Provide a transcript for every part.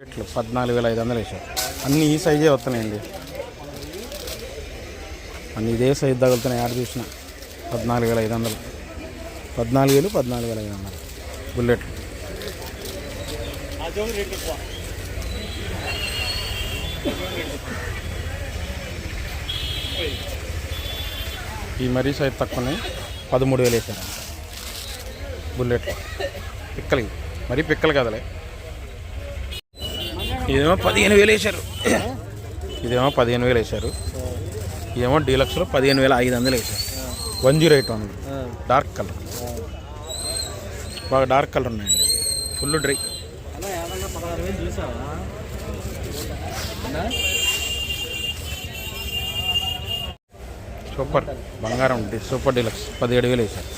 ఇట్లు 14,500 వేసారు. అన్నీ ఈ సైజే వస్తున్నాయండి, అన్నీ ఇదే సైజు తగులుతున్నాయి. ఆడ చూసిన 14,500, 14,000, 14,500 బుల్లెట్లు. ఈ మరీ సైజు తక్కువనే 13,000 వేసారు బుల్లెట్లు. పిక్కలు మరీ పిక్కలు కదలే. ఇదేమో 15,000 వేసారు, ఇదేమో 15,000 వేసారు. ఇదేమో డీలక్స్లో 15,500 వేసారు. 108 డార్క్ కలర్, బాగా డార్క్ కలర్ ఉన్నాయండి, ఫుల్ డ్రై. సూపర్ బంగారం సూపర్ డీలక్స్ 17,000 వేసారు.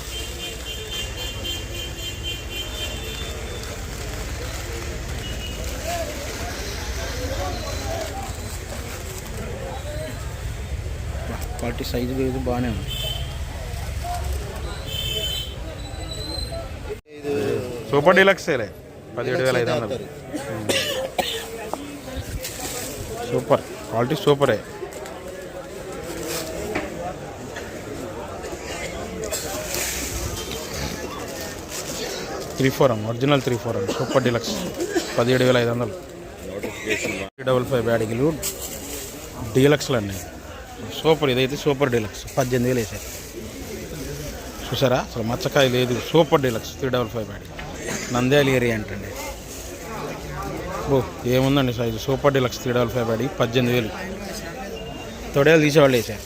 క్వాలిటీ సైజు లేదు, బాగానే ఉంది. సూపర్ డీలక్సేలే 17,500. సూపర్ క్వాలిటీ సూపరే. Original 3/4 super deluxe 17,500. 355 బ్యాడిగిలు డీలక్స్లు అన్నీ సూపర్. ఇదైతే సూపర్ డీలక్స్ 18,000 వేసారు. చూసారా అసలు మచ్చకాయ లేదు, super deluxe 355 Byadgi. Nandyal area అంటండి. ఏముందండి సైజు, సూపర్ డీలక్స్ 355 బ్యాడిగి 18,000. తొడేలు తీసేవాళ్ళు వేసారు.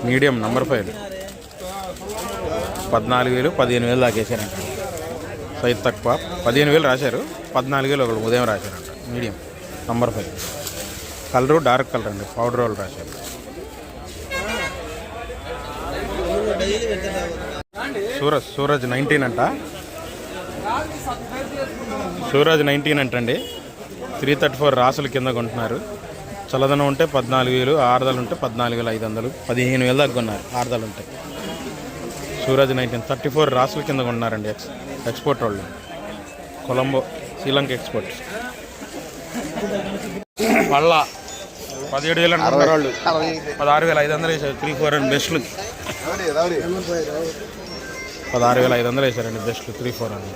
మీడియం నంబర్ 5 14,000, 15,000 దాకా వేసారంట. సైజు తక్కువ 15,000 రాశారు, 14,000 ఒకళ్ళు ఉదయం రాశారంట. Medium number 5 colour dark colour అండి, పౌడర్ వాళ్ళు రాశారు. సూరజ్ 19 అంట, సూరజ్ 19 అంటండి. 334 రాసులు కింద కొంటున్నారు. చల్లదనం ఉంటే 14,000, ఆరుదలు ఉంటే 14,500, 15,000 దాకా కొన్నారు ఆరుదలు ఉంటే. సూరజ్ 19 34 రాసుల కింద కొన్నారండి. ఎక్స్పోర్ట్ వాళ్ళు, కొలంబో శ్రీలంక ఎక్స్పోర్ట్. మళ్ళా 17,000 అంటున్నారు వాళ్ళు, 16,500 వేసారు. 3/4 అని బెస్ట్లు 16,500 వేసారండి. బెస్ట్లు 3/4 అని.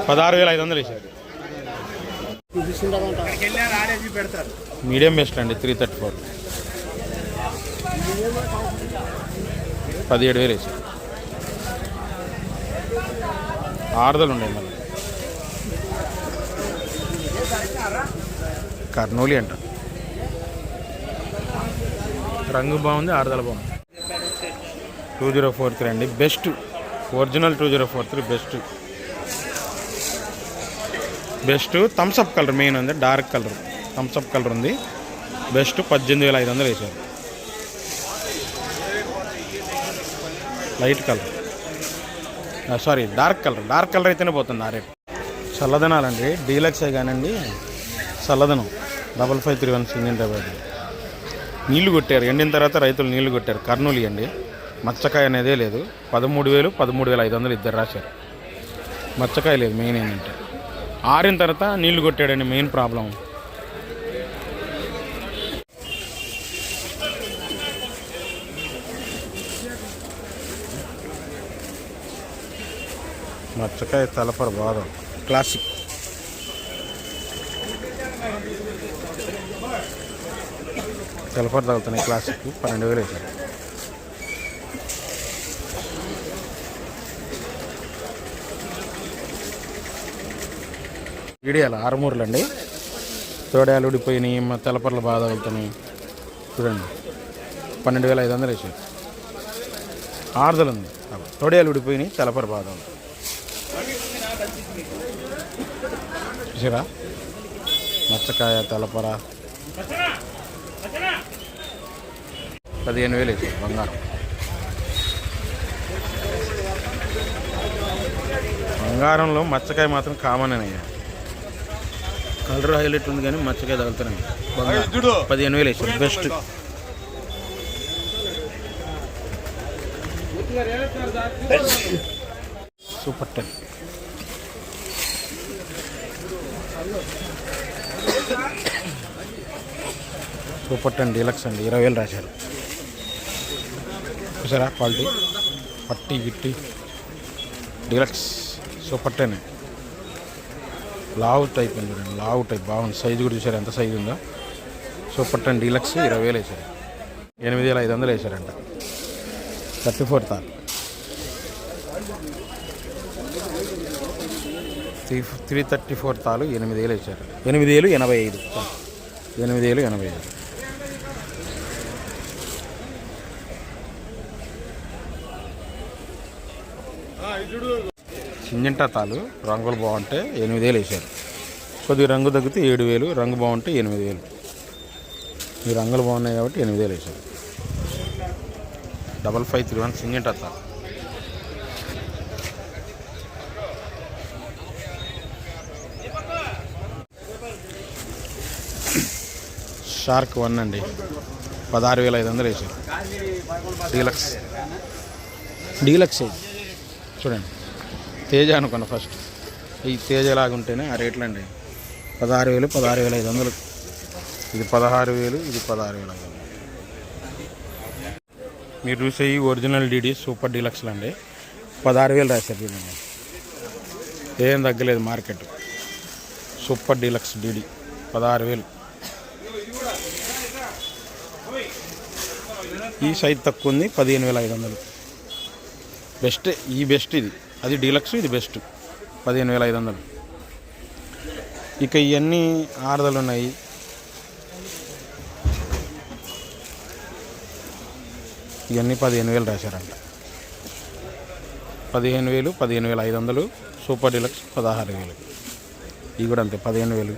16,500 వేసారు. మీడియం బెస్ట్ అండి 334 17,000 వేసారు. ఆరుదలు ఉన్నాయి మళ్ళీ. కర్నూలి అంట, రంగు బాగుంది, ఆరుదల బాగుంది. 2043 అండి best, original 2043 best Thums Up colour main ఉంది, డార్క్ కలర్ థమ్స్అప్ కలర్ ఉంది. బెస్ట్ 18,500 వేసారు. Light colour sorry dark colour అయితేనే పోతుంది ఆ రేట్. చల్లదనాలండి డీలక్సే కానండి, చల్లదనం 5531 సింగిల్ డబ్బాది. నీళ్లు కొట్టారు, ఎండిన తర్వాత రైతులు నీళ్లు కొట్టారు. కర్నూలు అండి, మచ్చకాయ అనేదే లేదు. 13,000, 13,500 ఇద్దరు రాశారు. మచ్చకాయ లేదు. మెయిన్ ఏంటంటే ఆరిన తర్వాత నీళ్లు కొట్టాడండి మెయిన్ ప్రాబ్లం. మచ్చకాయ తలపర బాదం క్లాసిక్. తలపర తగులుతున్నాయి క్లాసిక్ 12,000 వేసారు. ఇడియాల ఆరుమూరులు అండి, తోడేలు ఉడిపోయినాయి, తెల్లపర్లు బాగా తగులుతున్నాయి. చూడండి 12,500 వేసారు. ఆరుదలు ఉంది, తోడేలు ఉడిపోయినాయి, తెల్లపర బాగా చూసారా. మచ్చకాయ తెల్లపర 15,000 వేసారు. బంగారం బంగారంలో మచ్చకాయ మాత్రం కామన్ అయ్యా. కలర్ హైలైట్ ఉంది కానీ మచ్చగా తగులుతున్నాయి. 15,000 వేసారు. బెస్ట్. సూపర్ 10. సూపర్ 10 డీలక్స్ అండి. 20,000 రాశారు. చూసారా క్వాలిటీ, పట్టి గిట్టి డీలక్స్ సూపర్ 10. లావు టైప్ అండి, లావు టైప్ బాగుంది. సైజు కూడా చూసారు ఎంత సైజు ఉందో. సూపర్ 10 డీలక్స్ 20,000 వేసారు. 8,500 వేసారంట. 34 తాలు. 334 తాలు 8,000 వేసారు. 8,085. 8,085. సింజంటా తాలు రంగులు బాగుంటే 8,000 వేసారు. కొద్దిగా రంగు తగ్గితే 7,000, రంగు బాగుంటే 8,000. ఈ రంగులు బాగున్నాయి కాబట్టి 8,000 వేసారు. 5531 సింజంటా తాలు. షార్క్ 1 అండి. 16,500 వేసారు. డీలక్స్. డీలక్స్ చూడండి. తేజ అనుకున్నా ఫస్ట్. ఈ తేజ లాగుంటేనే ఆ రేట్లు అండి. 16,000, 16,500. ఇది 16,000, ఇది 16,500. మీరు చూసే ఈ ఒరిజినల్ డీడీ సూపర్ డీలక్స్లు అండి. 16,000 రాశారు. చూడండి ఏం తగ్గలేదు మార్కెట్. Super deluxe DD 16,000. ఈ సైజ్ తక్కువ ఉంది. 15,500. బెస్ట్. ఈ బెస్ట్ ఇది. అది డీలక్స్, ఇది బెస్ట్. 15,500. ఇక ఇవన్నీ ఆర్డర్లు ఉన్నాయి. ఇవన్నీ 15,000 రాశారంట. 15,000, 15,500. Super deluxe 16,000. ఇవి కూడా అంతే 15,000.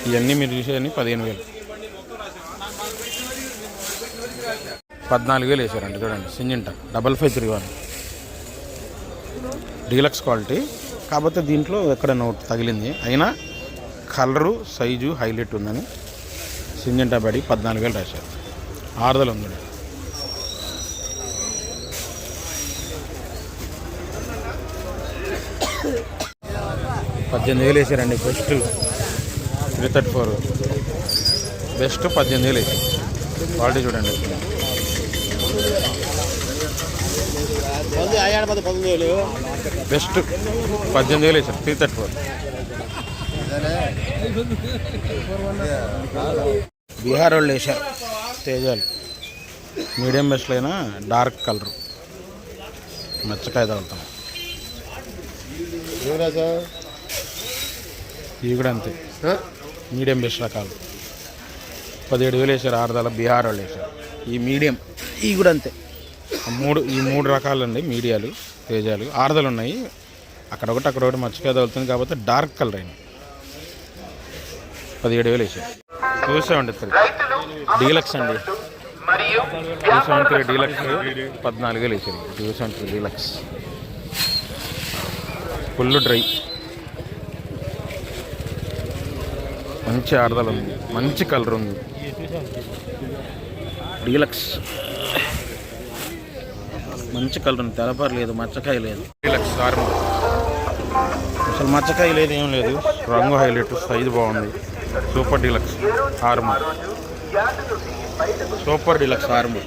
ఇవన్నీ మీరు చూసేవన్నీ 15,000. 14,000 వేసారండి. చూడండి సింజంటా 5531 డీలక్స్ క్వాలిటీ. కాకపోతే దీంట్లో ఎక్కడ నోట్ తగిలింది. అయినా కలరు సైజు హైలైట్ ఉందని సింజంటా బడి 14,000 రాశారు. ఆరుదలు ఉంది. $18,000 వేసారండి. బెస్ట్ 334. బెస్ట్ 18,000 వేసారు. క్వాలిటీ చూడండి. బెస్ట్ 18,000 వేసారు. 334. బీహార్ వాళ్ళు వేసారు తేజాలు. మీడియం బెస్ట్లో అయినా డార్క్ కలరు మచ్చకాయ తగులుతాం. ఇవి కూడా అంతే మీడియం బెస్ట్ రకాలు. 17,000 వేసారు. ఆరుదల బీహార్ వాళ్ళు వేసారు. ఈ మీడియం ఇవి కూడా అంతే. ఈ మూడు రకాలు అండి మీడియాలు తేజాలు. ఆరుదలు ఉన్నాయి. అక్కడ ఒకటి మచ్చకాయ తగులుతుంది కాబట్టి డార్క్ కలర్ అయినా 17,000 వేసారు. 273 డీలక్స్ అండి. 273 డీలక్స్ 14,000 వేసారు. 273 డీలక్స్ ఫుల్ డ్రై. మంచి ఆరుదల ఉంది. మంచి కలర్ ఉంది. డీలక్స్ మంచి కలర్ ఉంది. తెలపర్లేదు, మచ్చకాయ లేదు. డీలక్స్ ఆర్మర్ అసలు మచ్చకాయ లేదు, ఏం లేదు. రంగు హైలైట్, సైజు బాగుంది. Super deluxe armour. Super deluxe armour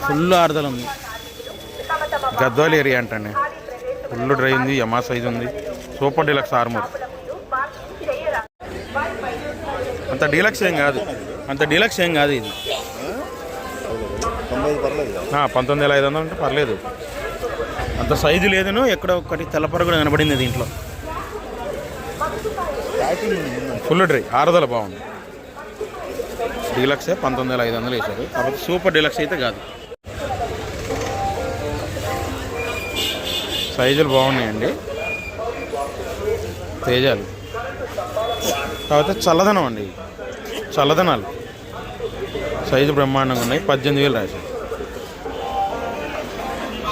full ఆరుదల ఉంది. గద్వాల్ ఏరియా అంటండి. ఫుల్ డ్రై ఉంది. యమా సైజు ఉంది. Super deluxe armour. అంత డీలక్స్ ఏం కాదు. ఇది 19,500 అంటే పర్లేదు. అంత సైజు లేదును. ఎక్కడ ఒకటి తెల్లపర కూడా కనబడింది దీంట్లో. ఫుల్ డ్రై ఆరుదల బాగుంది. డీలక్సే 19,500 వేసారు. కాబట్టి సూపర్ డీలక్స్ అయితే కాదు. సైజులు బాగున్నాయండి తేజాలు. కాకపోతే చల్లదనం అండి. చల్లదనాలు సైజు బ్రహ్మాండంగా ఉన్నాయి. 18,000 రాశారు.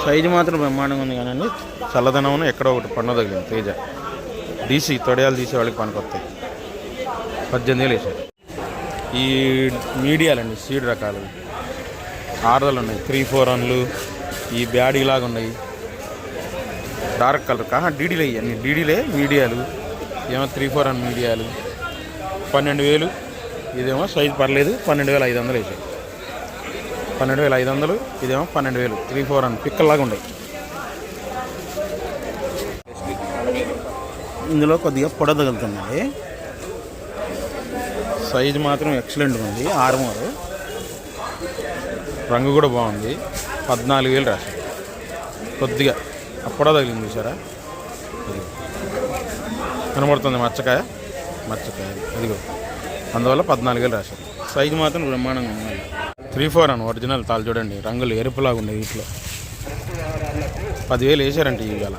సైజు మాత్రం బ్రహ్మాండంగా ఉంది కానీ చల్లదనం ఎక్కడో ఒకటి పన్ను తగిలింది. తేజ డీసీ తొడయాలు తీసే వాళ్ళకి పనికొస్తాయి. 18,000 వేసారు. ఈ మీడియాలండి సీడ్ రకాలు 6 ఉన్నాయి. 3-4 ఈ బ్యాడీ లాగా ఉన్నాయి. డార్క్ కలర్ డీడీలే ఇవన్నీ డీడీలే. మీడియాలు ఏమో 3-4 మీడియాలు 12,000. ఇదేమో సైజు పర్లేదు 12,500 వేసాయి. 12,500. ఇదేమో 12,000. 3-4 పిక్కల్లాగా ఉన్నాయి. ఇందులో కొద్దిగా పొడ తగులుతున్నాయి. సైజు మాత్రం ఎక్సలెంట్ ఉంది. ఆర్మోర్ రంగు కూడా బాగుంది. 14,000 రాశారు. కొద్దిగా పొడ తగిలింది చూసారా, కనబడుతుంది మచ్చకాయ అదిగో, అందువల్ల 14,000 రాశారు. సైజు మాత్రం బ్రహ్మాండంగా ఉంది. 3-4 ఒరిజినల్ తాళ్ళు చూడండి, రంగులు ఎరుపులాగా ఉన్నాయి. వీటిలో 10,000 వేసారంటే ఇవాళ.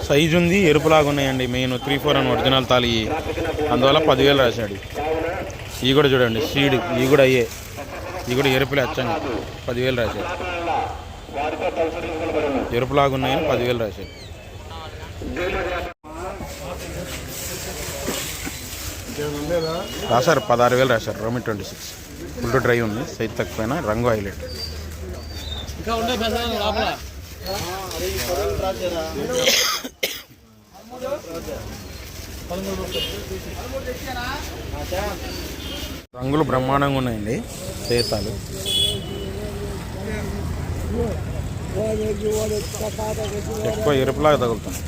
సైజు ఉంది, ఎరుపులాగా ఉన్నాయండి. మెయిన్ 3-4 ఒరిజినల్ తాళి, అందువల్ల 10,000 రాశాడు. ఇవి కూడా చూడండి సీడ్, ఇవి కూడా అయ్యే, ఇవి కూడా ఎరుపులే వచ్చాను. 10,000 రాశాడు. ఎరుపులాగా ఉన్నాయని 10,000 రాశాడు. రాశారు 16,000 రాశారు. రోమి 26 ఫుల్ డ్రై ఉంది. సైజ్ తక్కువైనా రంగు హైలైట్. రంగులు బ్రహ్మాండంగా ఉన్నాయండి. సీతాలు ఎక్కువ ఎరుపులాగా తగులుతుంది.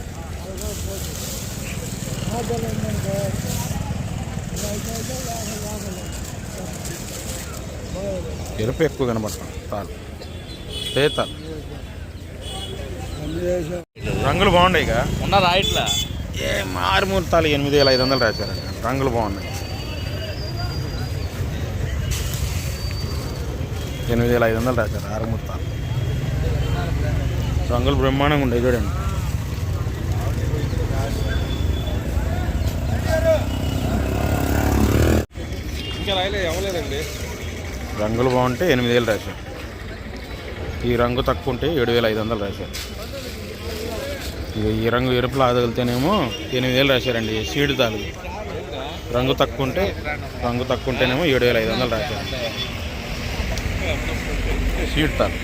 ఎరుపు ఎక్కువ కనబడుతుంది. తాళ్ళు సీతాలు రంగులు బాగున్నాయి. ఇక ఉన్నారా ఇట్లా ఏ మారుమూర్తాలు 8,500 రాశారండి. రంగులు బాగున్నాయి. 8,500 రాశారు. ఆరుమూర్తాలు రంగులు బ్రహ్మాండంగా ఉండేవి చూడండి. ఇంకా అవ్వలేదండి. రంగులు బాగుంటే 8,000 రాశారు. ఈ రంగు తక్కువ ఉంటే 7,500 రాశారు. ఇక ఈ రంగు ఎరుపులా తగిలితేనేమో 8,000 రాశారండి. సీడ్ తాలు రంగు తక్కువ ఉంటేనేమో 7,500 రాశారు. సీడ్ తాలు